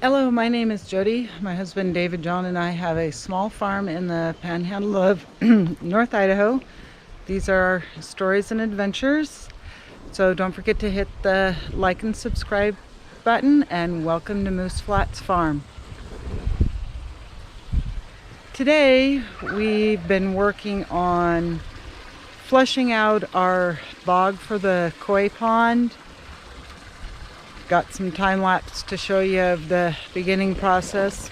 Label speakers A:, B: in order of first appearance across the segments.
A: Hello, my name is Jody. My husband David John and I have a small farm in the panhandle of North Idaho. These are our stories and adventures. So don't forget to hit the like and subscribe button, and welcome to Moose Flats Farm. Today we've been working on flushing out our bog for the koi pond. Got some time lapse to show you of the beginning process.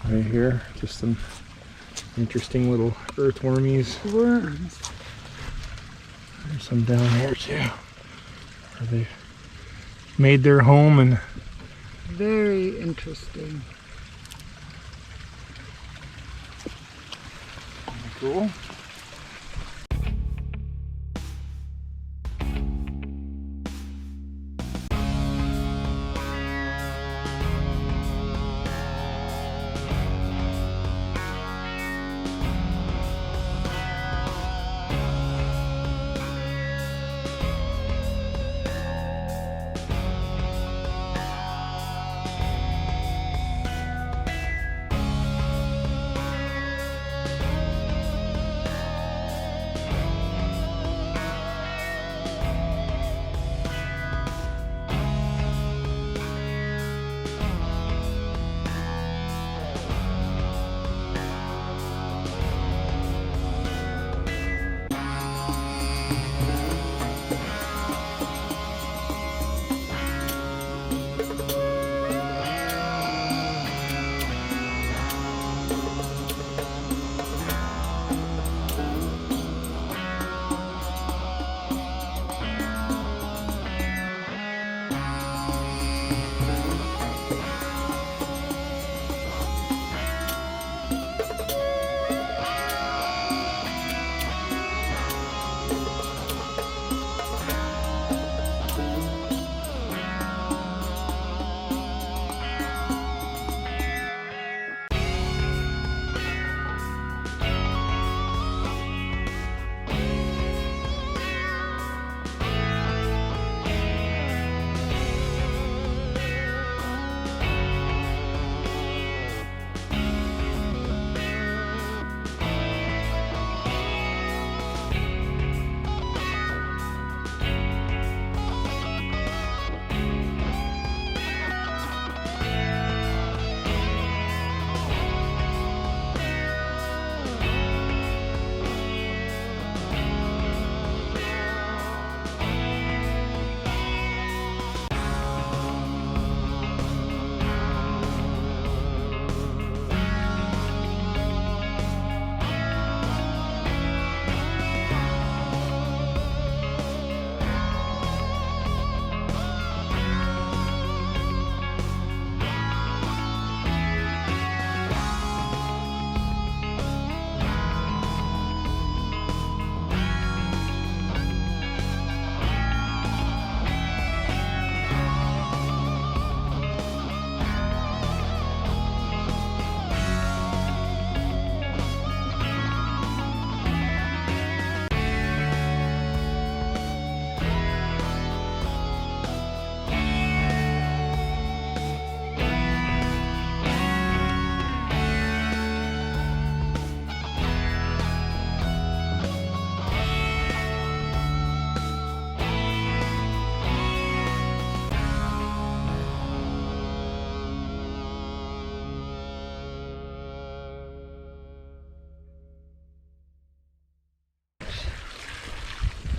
B: Right here, just some interesting little earthwormies.
A: Worms.
B: There's some down here too, where they made their home. And
A: Very interesting.
B: cool.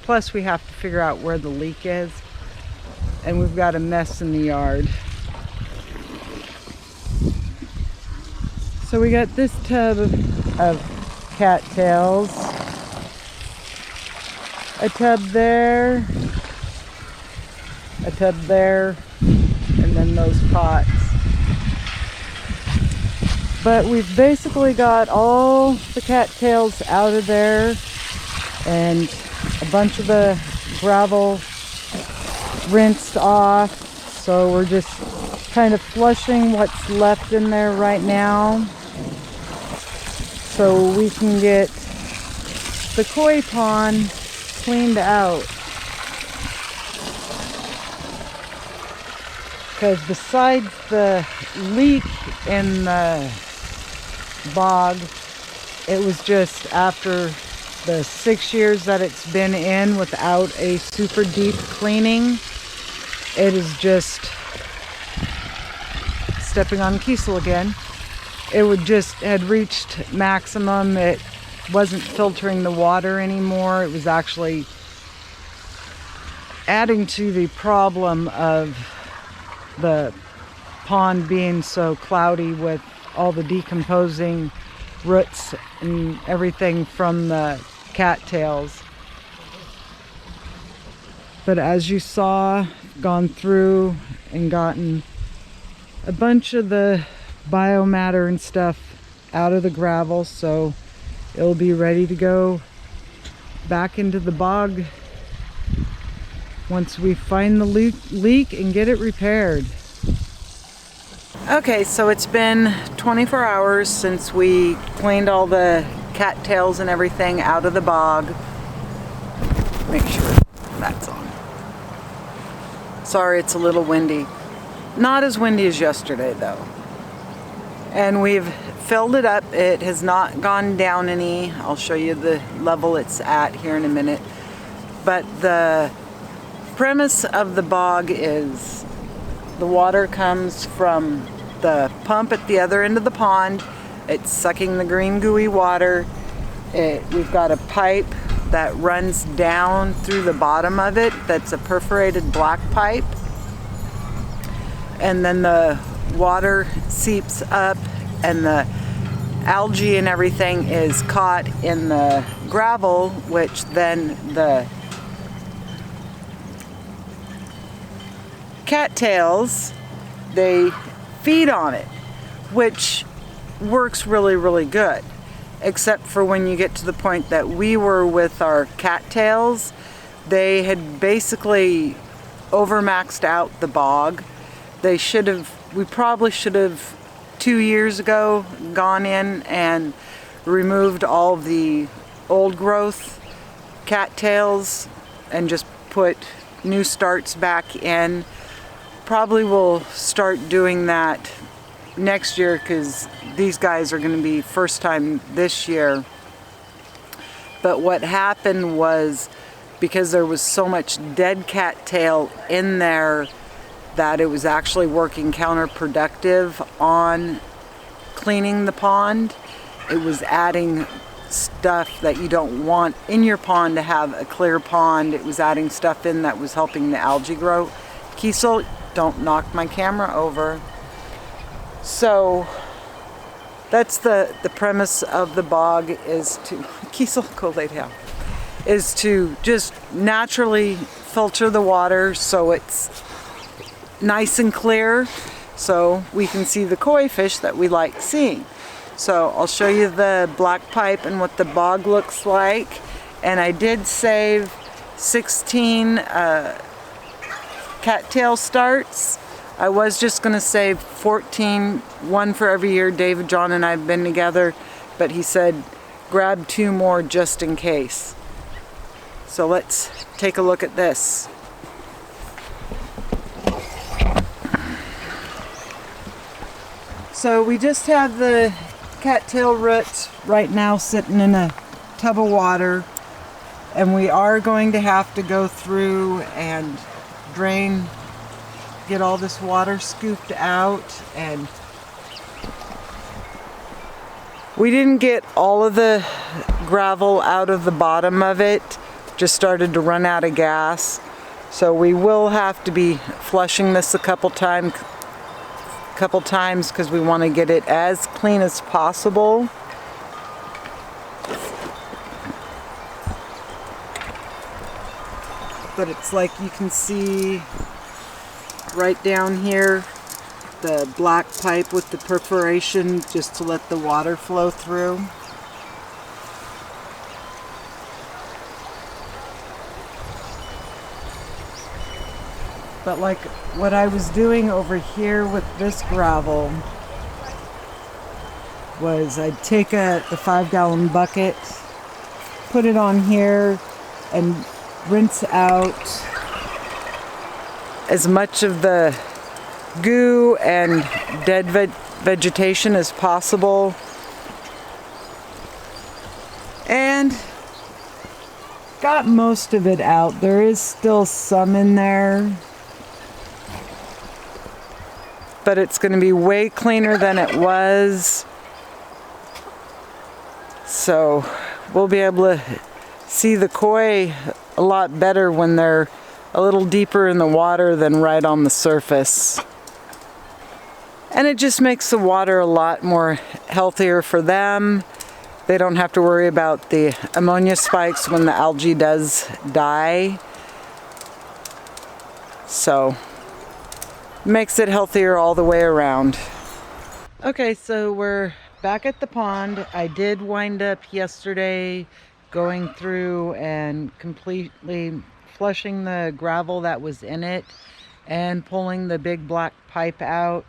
A: Plus we have to figure out where the leak is. And we've got a mess in the yard. So we got this tub of cattails. A tub there. A tub there. And then those pots. But we've basically got all the cattails out of there. And a bunch of the gravel rinsed off, so we're just kind of flushing what's left in there right now so we can get the koi pond cleaned out. Because besides the leak in the bog, it was just after the 6 years that it's been in without a super deep cleaning. It is just stepping on Kiesel again. It had reached maximum. It wasn't filtering the water anymore. It was actually adding to the problem of the pond being so cloudy with all the decomposing roots and everything from the cattails. But as you saw, gone through and gotten a bunch of the biomatter and stuff out of the gravel, so it'll be ready to go back into the bog once we find the leak and get it repaired. Okay, so it's been 24 hours since we cleaned all the cattails and everything out of the bog. Make sure that's on. Sorry, it's a little windy. Not as windy as yesterday though. And we've filled it up. It has not gone down any. I'll show you the level it's at here in a minute. But the premise of the bog is the water comes from the pump at the other end of the pond. It's sucking the green gooey water. We've got a pipe that runs down through the bottom of it that's a perforated black pipe. And then the water seeps up and the algae and everything is caught in the gravel, which then the cattails, they feed on it, which works really, really good. Except for when you get to the point that we were with our cattails, they had basically overmaxed out the bog. We probably should have 2 years ago gone in and removed all the old growth cattails and just put new starts back in. Probably will start doing that next year because these guys are going to be first time this year. But what happened was, because there was so much dead cattail in there, that it was actually working counterproductive on cleaning the pond. It was adding stuff that you don't want in your pond to have a clear pond. It was adding stuff in that was helping the algae grow. Kiesel, don't knock my camera over. So that's the premise of the bog, is to, Kiesel, go lay down, is to just naturally filter the water so it's nice and clear, so we can see the koi fish that we like seeing. So I'll show you the black pipe and what the bog looks like. And I did save 16 cattail starts. I was just going to save 14, one for every year David, John, and I have been together, but he said grab 2 more just in case. So let's take a look at this. So we just have the cattail roots right now sitting in a tub of water, and we are going to have to go through and drain, get all this water scooped out. And we didn't get all of the gravel out of the bottom of it, just started to run out of gas. So we will have to be flushing this a couple times because we want to get it as clean as possible. But it's like you can see right down here, the black pipe with the perforation just to let the water flow through. But like what I was doing over here with this gravel was I'd take the 5-gallon bucket, put it on here, and rinse out as much of the goo and dead vegetation as possible. And got most of it out. There is still some in there, but it's going to be way cleaner than it was. So we'll be able to see the koi a lot better when they're a little deeper in the water than right on the surface. And it just makes the water a lot more healthier for them. They don't have to worry about the ammonia spikes when the algae does die. So makes it healthier all the way around. Okay, so we're back at the pond. I did wind up yesterday going through and completely flushing the gravel that was in it and pulling the big black pipe out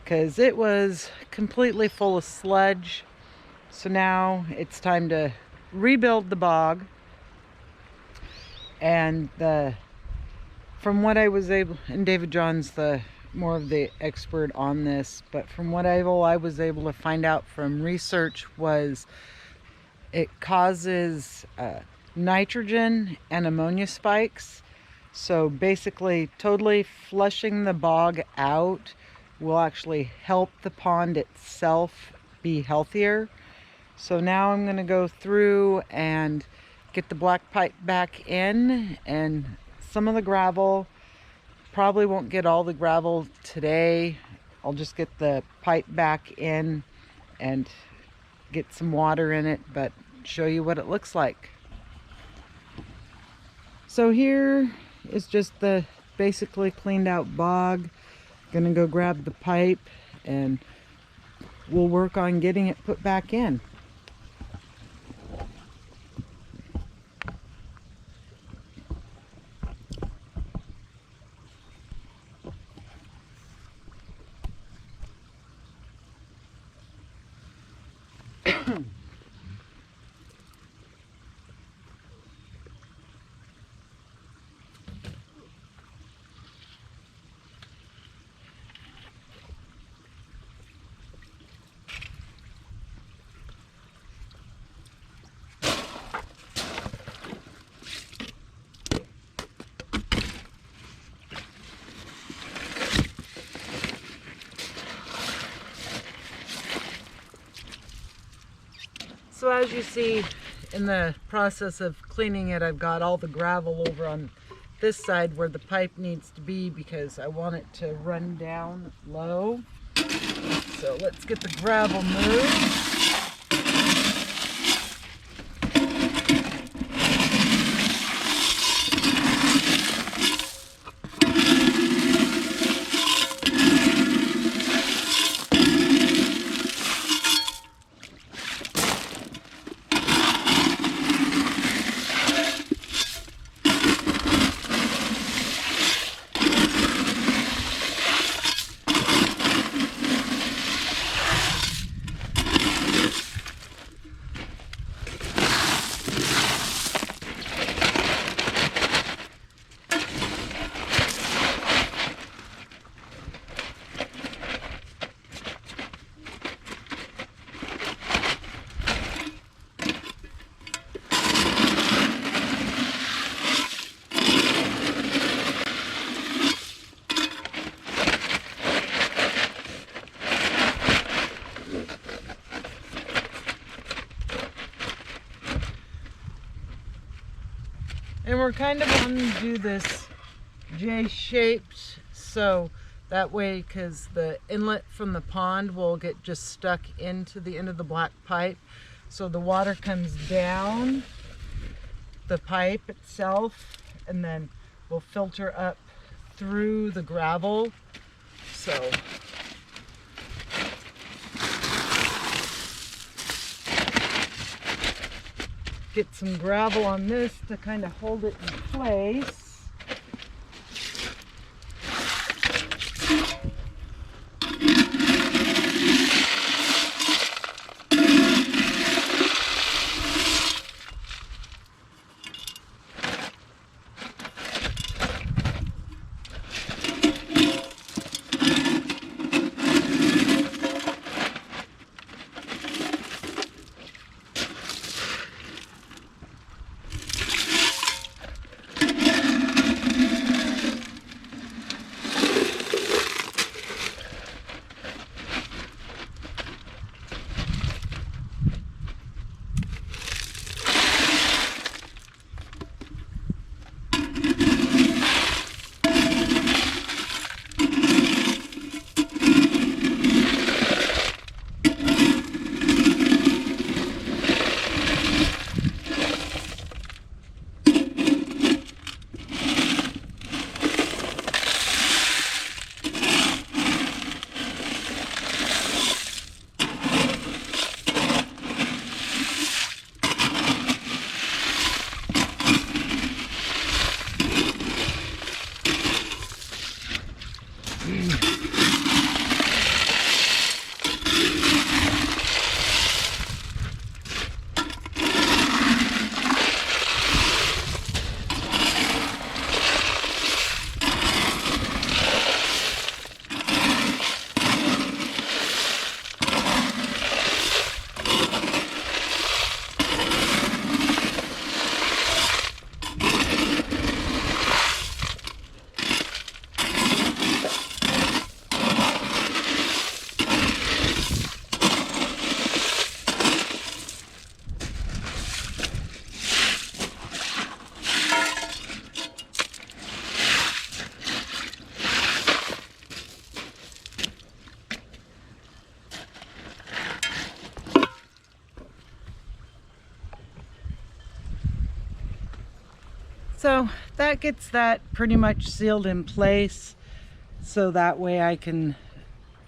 A: because it was completely full of sludge. So now it's time to rebuild the bog. And from what I was able, and David John's more of the expert on this, but from what I was able to find out from research was it causes nitrogen and ammonia spikes. So basically totally flushing the bog out will actually help the pond itself be healthier. So now I'm going to go through and get the black pipe back in, and some of the gravel. Probably won't get all the gravel today. I'll just get the pipe back in and get some water in it, but show you what it looks like. So here is just the basically cleaned out bog. Gonna go grab the pipe and we'll work on getting it put back in. So as you see in the process of cleaning it, I've got all the gravel over on this side where the pipe needs to be because I want it to run down low. So let's get the gravel moved. And we're kind of wanting to do this J-shaped, so that way, because the inlet from the pond will get just stuck into the end of the black pipe. So the water comes down the pipe itself and then will filter up through the gravel. So get some gravel on this to kind of hold it in place. So that gets that pretty much sealed in place, so that way I can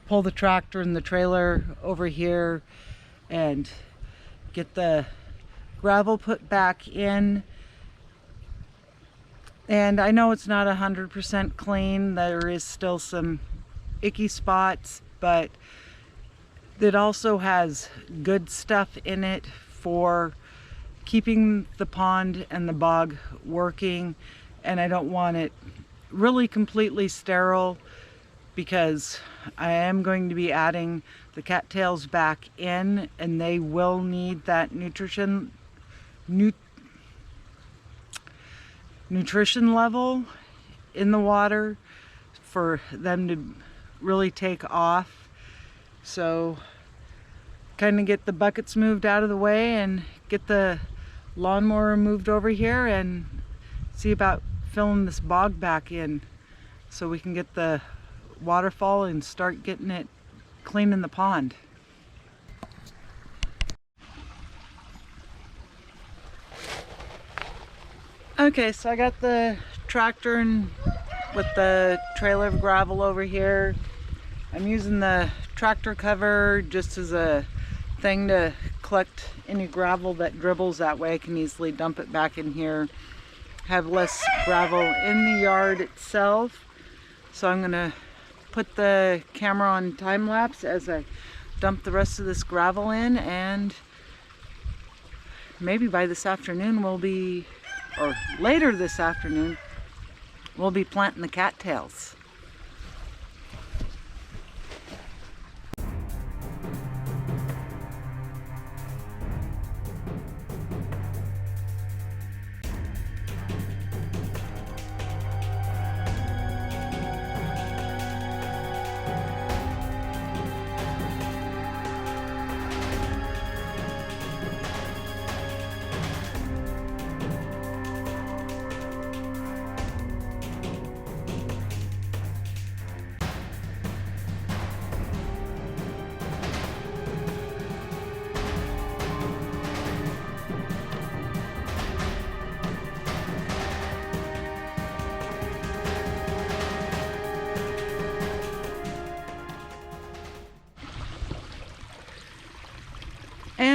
A: pull the tractor and the trailer over here and get the gravel put back in. And I know it's not 100% clean, there is still some icky spots, but it also has good stuff in it for keeping the pond and the bog working. And I don't want it really completely sterile, because I am going to be adding the cattails back in, and they will need that nutrition level in the water for them to really take off. So kind of get the buckets moved out of the way and get the lawnmower moved over here and see about filling this bog back in, so we can get the waterfall and start getting it clean in the pond. Okay, so I got the tractor and with the trailer of gravel over here. I'm using the tractor cover just as a thing to collect any gravel that dribbles. That way I can easily dump it back in here, have less gravel in the yard itself. So I'm gonna put the camera on time lapse as I dump the rest of this gravel in, and maybe by this afternoon we'll be, or later this afternoon, we'll be planting the cattails.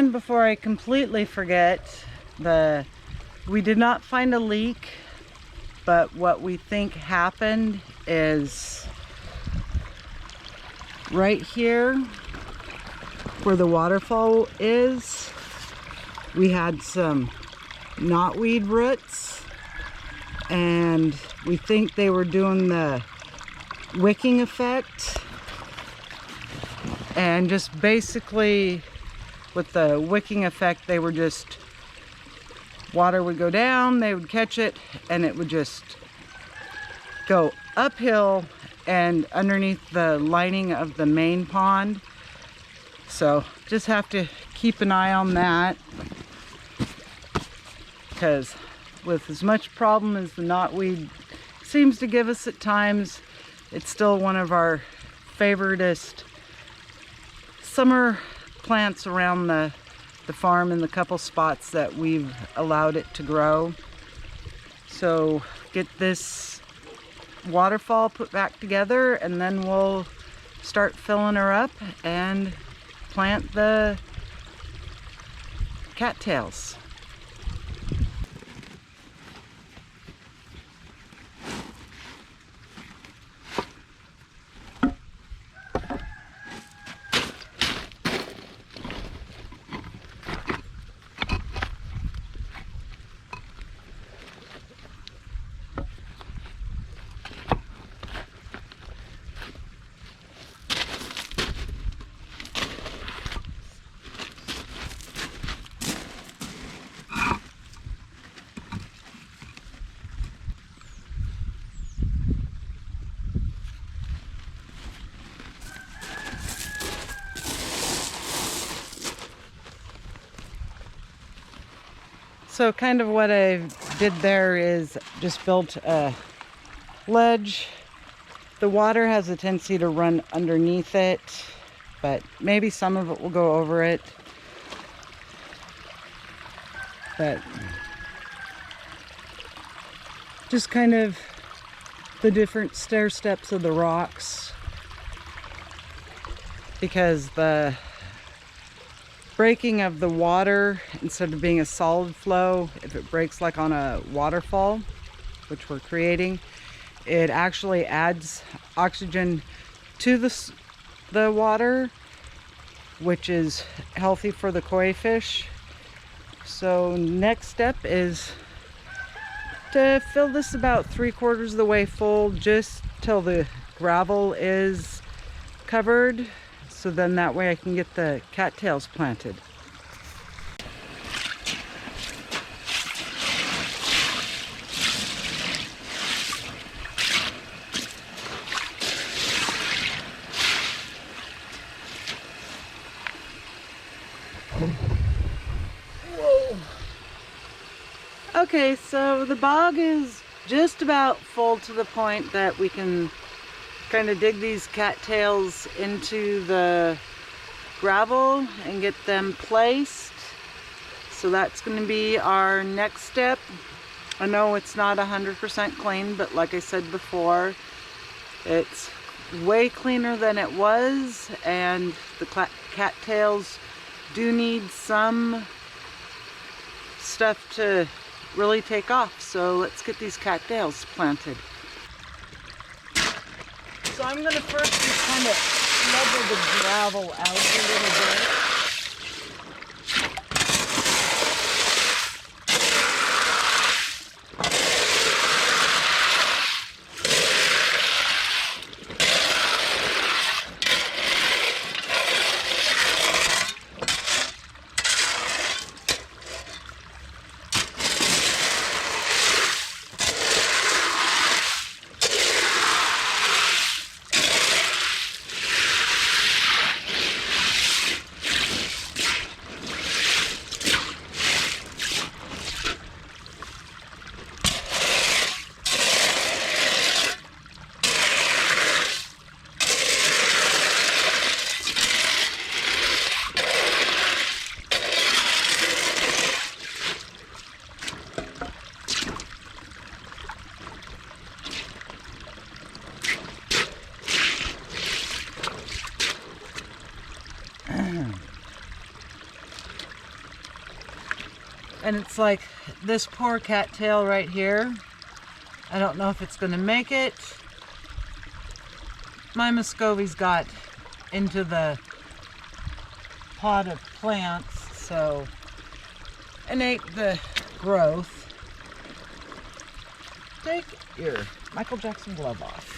A: And before I completely forget, we did not find a leak, but what we think happened is right here where the waterfall is, we had some knotweed roots, and we think they were doing the wicking effect. And just basically with the wicking effect, they were just, water would go down, they would catch it, and it would just go uphill and underneath the lining of the main pond. So just have to keep an eye on that, because with as much problem as the knotweed seems to give us at times, it's still one of our favoritist summer plants around the farm in the couple spots that we've allowed it to grow. So get this waterfall put back together, and then we'll start filling her up and plant the cattails. So kind of what I did there is just built a ledge. The water has a tendency to run underneath it, but maybe some of it will go over it. But just kind of the different stair steps of the rocks, because the breaking of the water, instead of being a solid flow, if it breaks like on a waterfall, which we're creating, it actually adds oxygen to the water, which is healthy for the koi fish. So next step is to fill this about 3/4 of the way full, just till the gravel is covered. So then that way I can get the cattails planted. Whoa. Okay, so the bog is just about full to the point that we can kind of dig these cattails into the gravel and get them placed. So that's going to be our next step. I know it's not 100% clean, but like I said before, it's way cleaner than it was, and the cattails do need some stuff to really take off. So let's get these cattails planted. So I'm going to first just kind of level the gravel out a little bit. And it's like this poor cattail right here. I don't know if it's gonna make it. My Muscovy's got into the pot of plants, so, and ate the growth. Take your Michael Jackson glove off.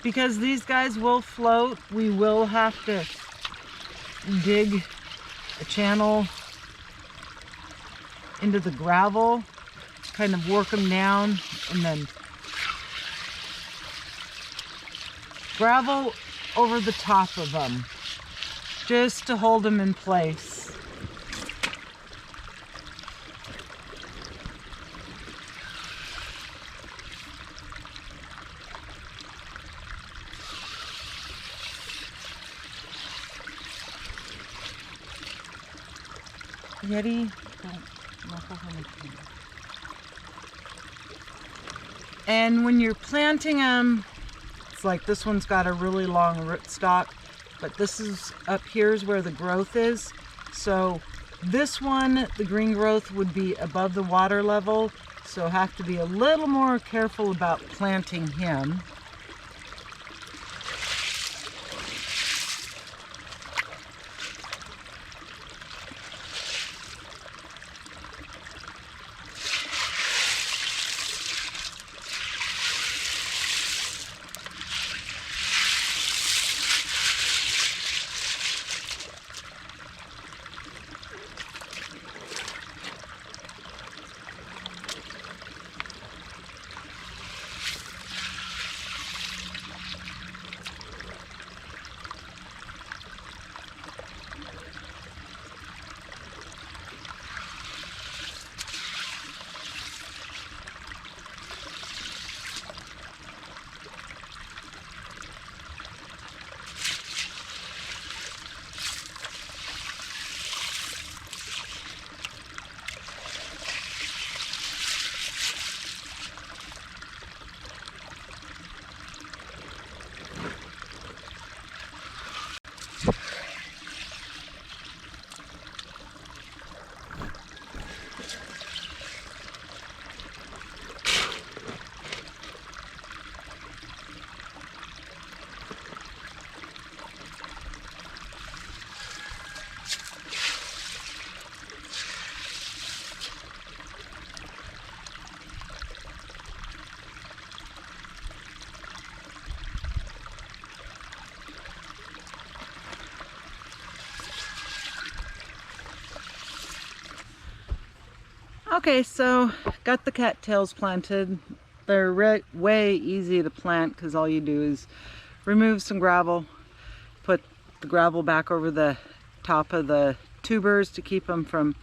A: Because these guys will float, we will have to dig a channel into the gravel, kind of work them down, and then gravel over the top of them, just to hold them in place. Yeti, don't muffle anything. And when you're planting them, it's like this one's got a really long rootstock, but this is up here is where the growth is. So this one, the green growth would be above the water level, so have to be a little more careful about planting him. Okay, so got the cattails planted. They're way easy to plant because all you do is remove some gravel, put the gravel back over the top of the tubers to keep them from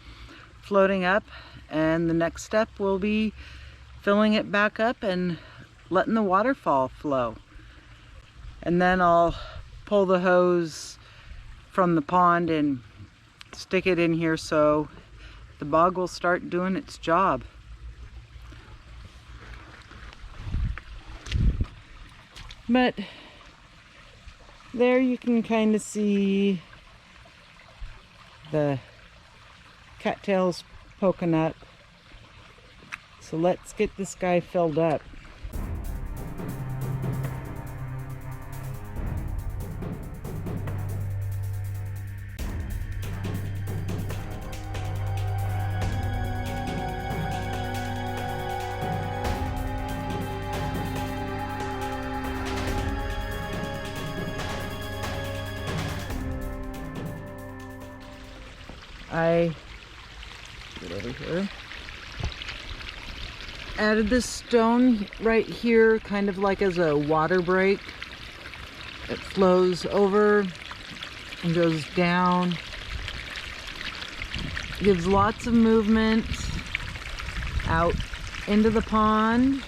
A: floating up, and the next step will be filling it back up and letting the waterfall flow. And then I'll pull the hose from the pond and stick it in here so the bog will start doing its job. But there you can kind of see the cattails poking up. So let's get this guy filled up. I get over here. Added this stone right here, kind of like as a water break. It flows over and goes down. Gives lots of movement out into the pond.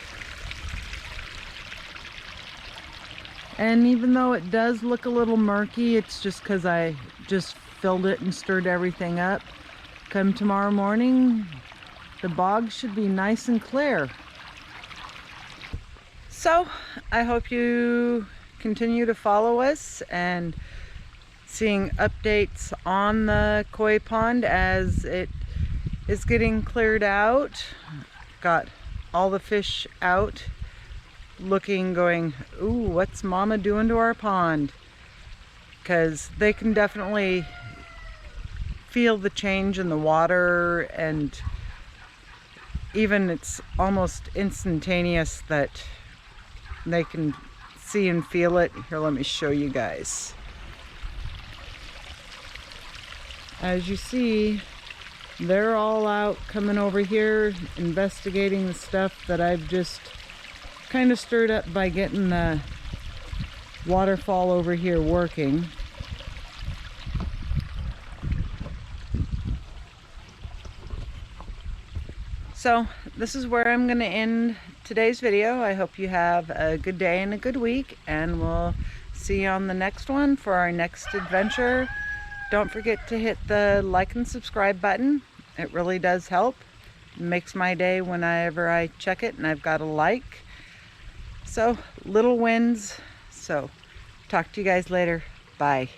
A: And even though it does look a little murky, it's just because I just filled it and stirred everything up. Come tomorrow morning, the bog should be nice and clear. So I hope you continue to follow us and seeing updates on the koi pond as it is getting cleared out. Got all the fish out, looking, going, ooh, what's Mama doing to our pond? Because they can definitely feel the change in the water, and even it's almost instantaneous that they can see and feel it. Here, let me show you guys. As you see, they're all out coming over here investigating the stuff that I've just kind of stirred up by getting the waterfall over here working. So this is where I'm going to end today's video. I hope you have a good day and a good week, and we'll see you on the next one for our next adventure. Don't forget to hit the like and subscribe button. It really does help. It makes my day whenever I check it and I've got a like. So, little wins. So, talk to you guys later. Bye.